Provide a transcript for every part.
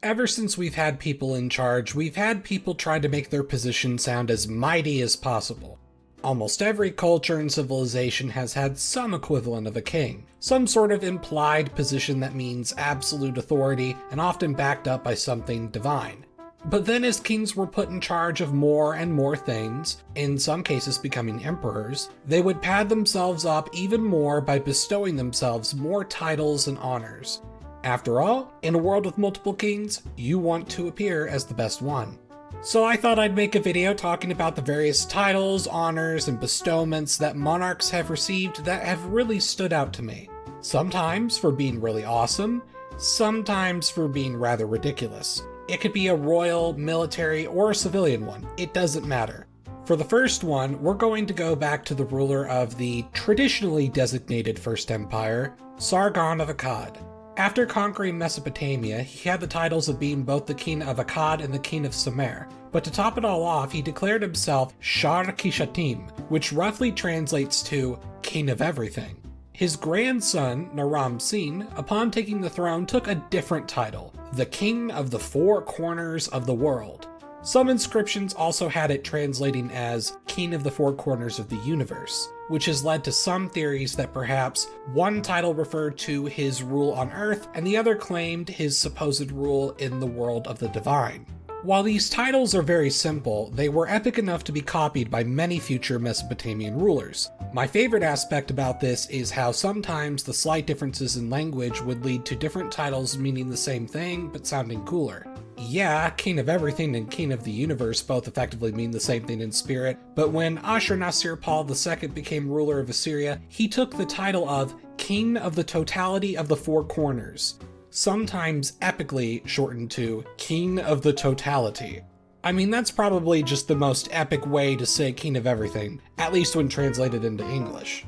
Ever since we've had people in charge, we've had people try to make their position sound as mighty as possible. Almost every culture and civilization has had some equivalent of a king, some sort of implied position that means absolute authority and often backed up by something divine. But then as kings were put in charge of more and more things, in some cases becoming emperors, they would pad themselves up even more by bestowing themselves more titles and honors. After all, in a world with multiple kings, you want to appear as the best one. So I thought I'd make a video talking about the various titles, honors, and bestowments that monarchs have received that have really stood out to me. Sometimes for being really awesome, sometimes for being rather ridiculous. It could be a royal, military, or a civilian one. It doesn't matter. For the first one, we're going to go back to the ruler of the traditionally designated First Empire, Sargon of Akkad. After conquering Mesopotamia, he had the titles of being both the king of Akkad and the king of Sumer. But to top it all off, he declared himself Shar Kishatim, which roughly translates to king of everything. His grandson, Naram Sin, upon taking the throne, took a different title, the King of the Four Corners of the World. Some inscriptions also had it translating as King of the Four Corners of the Universe, which has led to some theories that perhaps one title referred to his rule on Earth and the other claimed his supposed rule in the world of the divine. While these titles are very simple, they were epic enough to be copied by many future Mesopotamian rulers. My favorite aspect about this is how sometimes the slight differences in language would lead to different titles meaning the same thing but sounding cooler. Yeah, King of Everything and King of the Universe both effectively mean the same thing in spirit, but when Ashur-nasir-pal II became ruler of Assyria, he took the title of King of the Totality of the Four Corners, sometimes epically shortened to King of the Totality. I mean, that's probably just the most epic way to say King of Everything, at least when translated into English.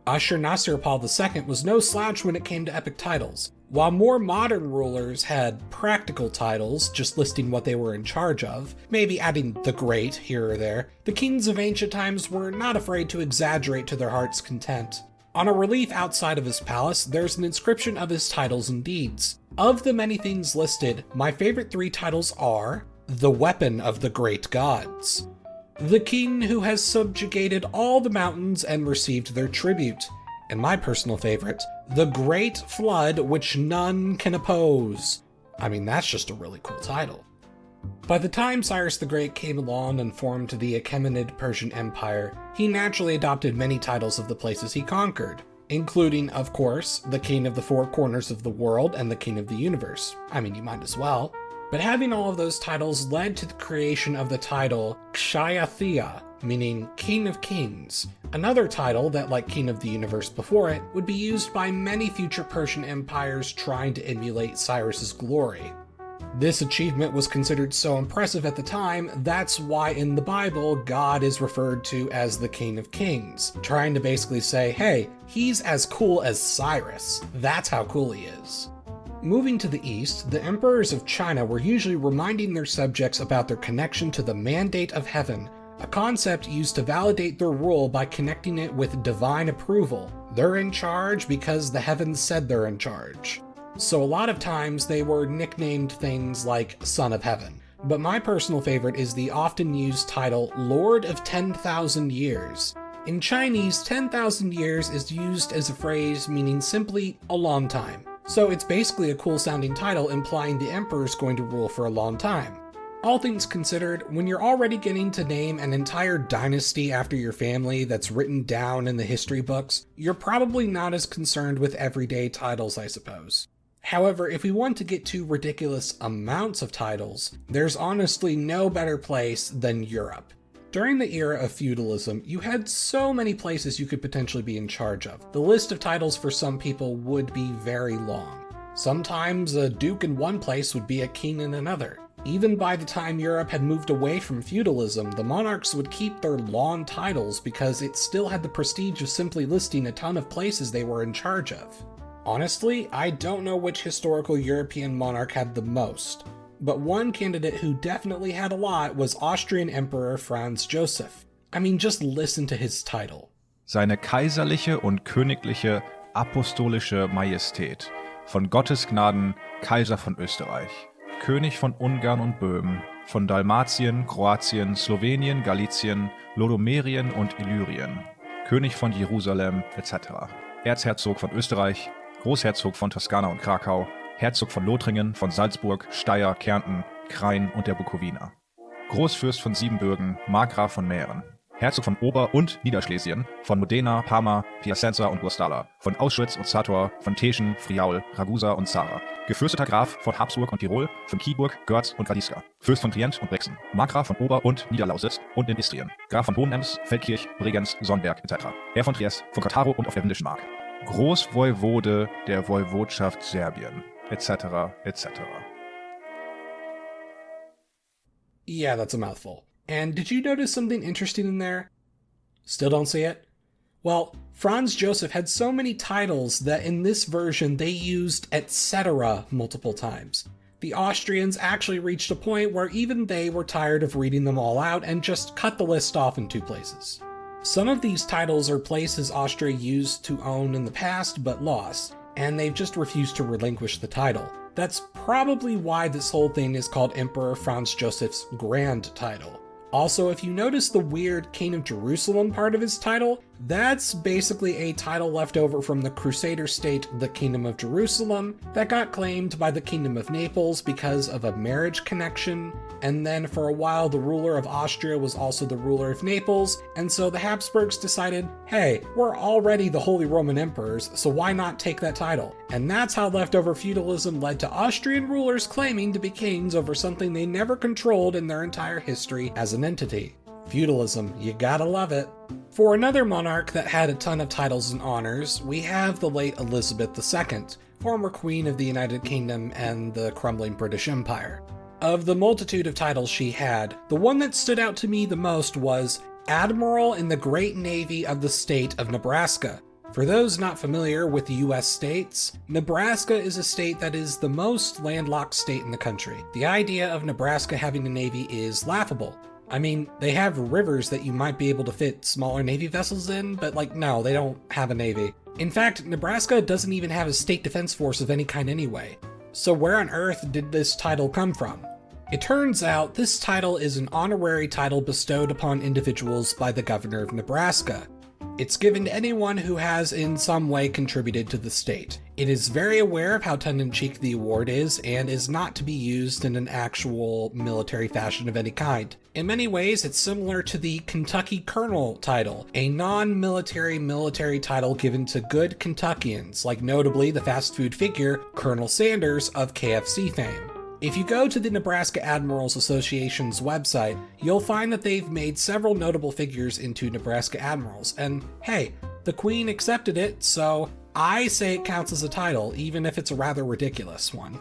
Ashur-nasir-pal II was no slouch when it came to epic titles. While more modern rulers had practical titles, just listing what they were in charge of, maybe adding the Great here or there, the kings of ancient times were not afraid to exaggerate to their heart's content. On a relief outside of his palace, there's an inscription of his titles and deeds. Of the many things listed, my favorite three titles are the Weapon of the Great Gods, the King who has subjugated all the mountains and received their tribute, and my personal favorite, the Great Flood which none can oppose. I mean, that's just a really cool title. By the time Cyrus the Great came along and formed the Achaemenid Persian Empire, he naturally adopted many titles of the places he conquered, including, of course, the King of the Four Corners of the World and the King of the Universe. I mean, you might as well. But having all of those titles led to the creation of the title Kshayathia, meaning King of Kings, another title that, like King of the Universe before it, would be used by many future Persian empires trying to emulate Cyrus's glory. This achievement was considered so impressive at the time, that's why in the Bible, God is referred to as the King of Kings, trying to basically say, hey, he's as cool as Cyrus. That's how cool he is. Moving to the east, the emperors of China were usually reminding their subjects about their connection to the mandate of heaven, a concept used to validate their rule by connecting it with divine approval. They're in charge because the heavens said they're in charge. So a lot of times they were nicknamed things like Son of Heaven. But my personal favorite is the often used title Lord of 10,000 Years. In Chinese, 10,000 years is used as a phrase meaning simply a long time. So it's basically a cool sounding title implying the emperor's going to rule for a long time. All things considered, when you're already getting to name an entire dynasty after your family that's written down in the history books, you're probably not as concerned with everyday titles, I suppose. However, if we want to get to ridiculous amounts of titles, there's honestly no better place than Europe. During the era of feudalism, you had so many places you could potentially be in charge of. The list of titles for some people would be very long. Sometimes a duke in one place would be a king in another. Even by the time Europe had moved away from feudalism, the monarchs would keep their long titles because it still had the prestige of simply listing a ton of places they were in charge of. Honestly, I don't know which historical European monarch had the most, but one candidate who definitely had a lot was Austrian Emperor Franz Joseph. I mean, just listen to his title. Seine kaiserliche und königliche apostolische Majestät, von Gottes Gnaden Kaiser von Österreich, König von Ungarn und Böhmen, von Dalmatien, Kroatien, Slowenien, Galizien, Lodomerien und Illyrien, König von Jerusalem etc., Erzherzog von Österreich, Großherzog von Toskana und Krakau, Herzog von Lothringen, von Salzburg, Steyr, Kärnten, Krain und der Bukowina, Großfürst von Siebenbürgen, Markgraf von Mähren, Herzog von Ober- und Niederschlesien, von Modena, Parma, Piacenza und Guastalla, von Auschwitz und Sator, von Teschen, Friaul, Ragusa und Zara, gefürsteter Graf von Habsburg und Tirol, von Kiburg, Görz und Wadiska, Fürst von Trient und Brixen, Markgraf von Ober- und Niederlausitz und in Istrien, Graf von Hohenems, Feldkirch, Bregenz, Sonnberg etc., Herr von Triest, von Karthago und auf der Windischen Mark, Großwoiwode der Woiwodschaft Serbien etc. etc. Yeah, that's a mouthful. And did you notice something interesting in there? Still don't see it? Well, Franz Joseph had so many titles that in this version they used etc. multiple times. The Austrians actually reached a point where even they were tired of reading them all out and just cut the list off in 2 places. Some of these titles are places Austria used to own in the past but lost, and they've just refused to relinquish the title. That's probably why this whole thing is called Emperor Franz Joseph's Grand title. Also, if you notice the weird King of Jerusalem part of his title, that's basically a title left over from the Crusader state, the Kingdom of Jerusalem, that got claimed by the Kingdom of Naples because of a marriage connection, and then for a while the ruler of Austria was also the ruler of Naples, and so the Habsburgs decided, hey, we're already the Holy Roman Emperors, so why not take that title? And that's how leftover feudalism led to Austrian rulers claiming to be kings over something they never controlled in their entire history as an entity. Feudalism, you gotta love it. For another monarch that had a ton of titles and honors, we have the late Elizabeth II, former Queen of the United Kingdom and the crumbling British Empire. Of the multitude of titles she had, the one that stood out to me the most was Admiral in the Great Navy of the state of Nebraska. For those not familiar with the US states, Nebraska is a state that is the most landlocked state in the country. The idea of Nebraska having a navy is laughable. I mean, they have rivers that you might be able to fit smaller Navy vessels in, but no, they don't have a Navy. In fact, Nebraska doesn't even have a state defense force of any kind anyway. So where on earth did this title come from? It turns out this title is an honorary title bestowed upon individuals by the governor of Nebraska. It's given to anyone who has in some way contributed to the state. It is very aware of how tongue-in-cheek the award is and is not to be used in an actual military fashion of any kind. In many ways, it's similar to the Kentucky Colonel title, a non-military military title given to good Kentuckians, like notably the fast food figure Colonel Sanders of KFC fame. If you go to the Nebraska Admirals Association's website, you'll find that they've made several notable figures into Nebraska admirals, and hey, the Queen accepted it, so I say it counts as a title, even if it's a rather ridiculous one.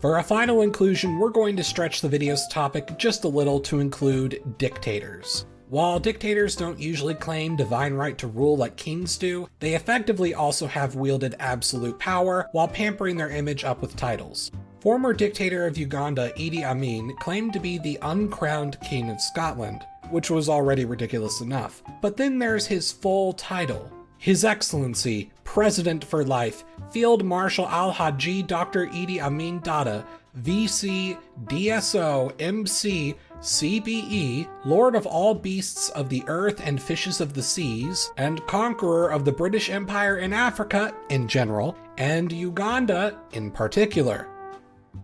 For a final inclusion, we're going to stretch the video's topic just a little to include dictators. While dictators don't usually claim divine right to rule like kings do, they effectively also have wielded absolute power while pampering their image up with titles. Former dictator of Uganda, Idi Amin, claimed to be the uncrowned king of Scotland, which was already ridiculous enough. But then there's his full title. His Excellency, President for Life, Field Marshal Al-Haji Dr. Idi Amin Dada, VC, DSO, MC, CBE, Lord of all beasts of the earth and fishes of the seas, and conqueror of the British Empire in Africa in general, and Uganda in particular.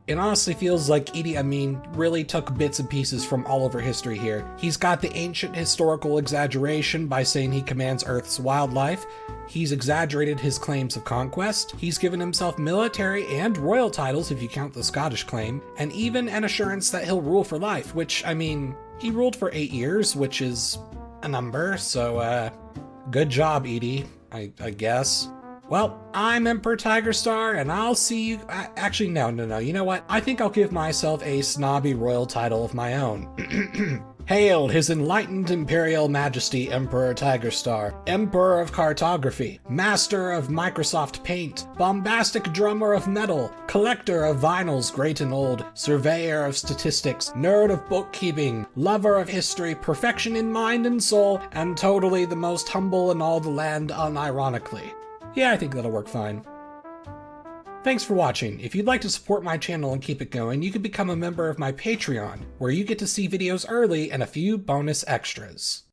It honestly feels like Idi Amin really took bits and pieces from all over history here. He's got the ancient historical exaggeration by saying he commands Earth's wildlife. He's exaggerated his claims of conquest. He's given himself military and royal titles if you count the Scottish claim, and even an assurance that he'll rule for life, which, I mean, he ruled for 8 years, which is a number, so, good job, Idi, I guess. Well, I'm Emperor Tigerstar, and I'll see you. Actually, no. You know what? I think I'll give myself a snobby royal title of my own. Hail His Enlightened Imperial Majesty Emperor Tigerstar, Emperor of Cartography, Master of Microsoft Paint, Bombastic Drummer of Metal, Collector of Vinyls Great and Old, Surveyor of Statistics, Nerd of Bookkeeping, Lover of History, Perfection in Mind and Soul, and totally the most humble in all the land unironically. Yeah, I think that'll work fine. Thanks for watching. If you'd like to support my channel and keep it going, you can become a member of my Patreon, where you get to see videos early and a few bonus extras.